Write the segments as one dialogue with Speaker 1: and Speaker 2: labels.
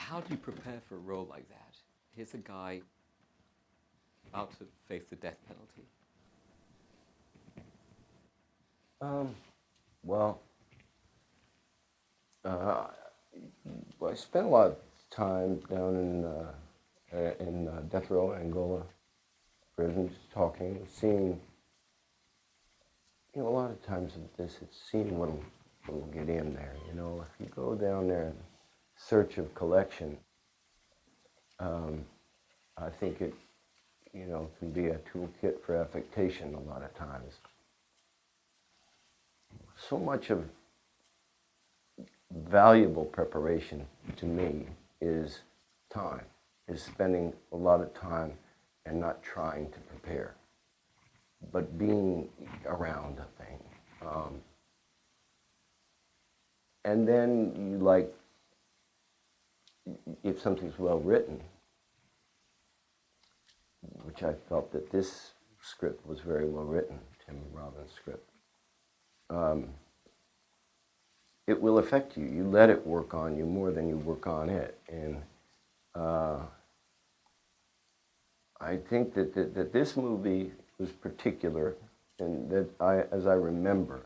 Speaker 1: How do you prepare for a role like that? Here's a guy about to face the death penalty.
Speaker 2: Well, uh, I spent a lot of time down in death row, Angola prisons, talking, seeing. A lot of times with this, it's seeing what'll get in there. If you go down there in search of collection, I think it, can be a toolkit for affectation a lot of times. So much of valuable preparation to me is time, is spending a lot of time and not trying to prepare, but being around a thing. And then if something's well written, which I felt that this script was very well written, Tim Robbins' script, it will affect you. You let it work on you more than you work on it. And I think that this movie was particular, and that as I remember,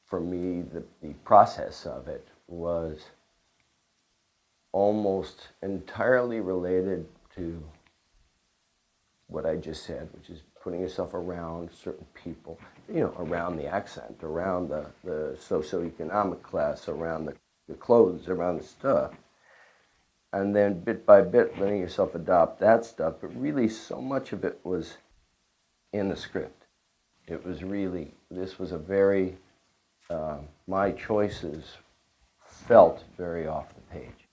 Speaker 2: for me, the process of it was almost entirely related to what I just said, which is putting yourself around certain people, around the accent, around the socioeconomic class, around the clothes, around the stuff. And then bit by bit letting yourself adopt that stuff. But really so much of it was in the script. It was really, this was a very, my choices felt very off the page.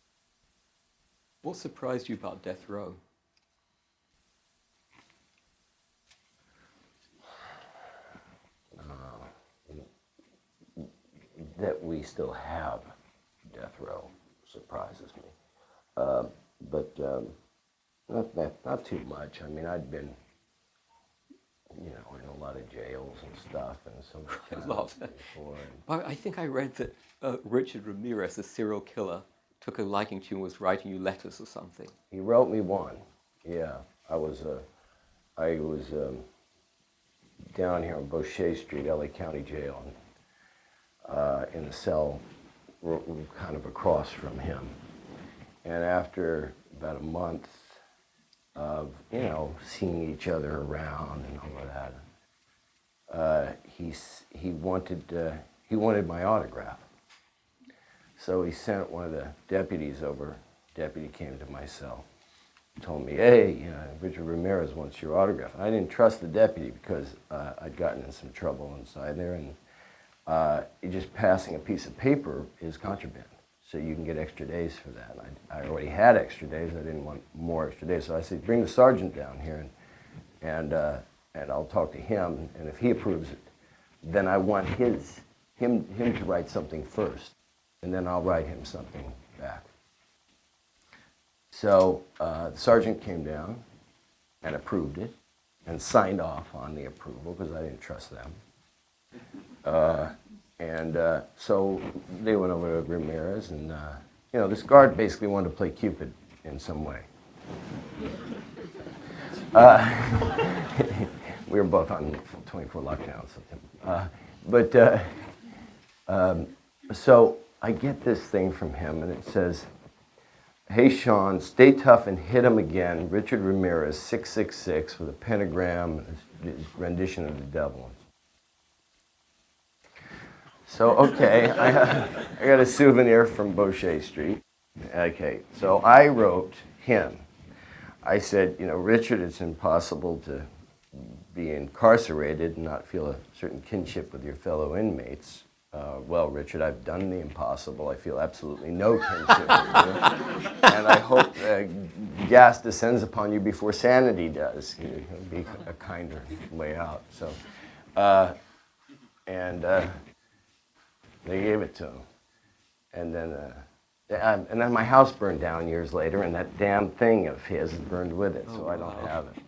Speaker 1: What surprised you about Death Row?
Speaker 2: That we still have death row surprises me. But not too much. I mean, I'd been, in a lot of jails and stuff, and so
Speaker 1: A lot.
Speaker 2: before.
Speaker 1: I think I read that Richard Ramirez, the serial killer, took a liking to you and was writing you letters or something.
Speaker 2: He wrote me one. Yeah, I was down here on Boucher Street, LA County Jail, in a cell kind of across from him. And after about a month of, seeing each other around and all of that, he wanted my autograph. So he sent one of the deputies over. Deputy came to my cell, told me, hey, Richard Ramirez wants your autograph. I didn't trust the deputy because I'd gotten in some trouble inside there, and just passing a piece of paper is contraband. So you can get extra days for that. And I already had extra days. I didn't want more extra days. So I said, bring the sergeant down here, and I'll talk to him. And if he approves it, then I want him to write something first, and then I'll write him something back. So the sergeant came down and approved it and signed off on the approval because I didn't trust them. So they went over to Ramirez, and this guard basically wanted to play Cupid in some way. We were both on 24 lockdowns. So I get this thing from him, and it says, hey, Sean, stay tough and hit him again. Richard Ramirez, 666, with a pentagram, his rendition of the devil. So, okay, I got a souvenir from Boucher Street. Okay, so I wrote him. I said, Richard, it's impossible to be incarcerated and not feel a certain kinship with your fellow inmates. Well, Richard, I've done the impossible. I feel absolutely no kinship with you. And I hope gas descends upon you before sanity does. It'll be a kinder way out. So, they gave it to him. And then my house burned down years later, and that damn thing of his burned with it, so I don't have it.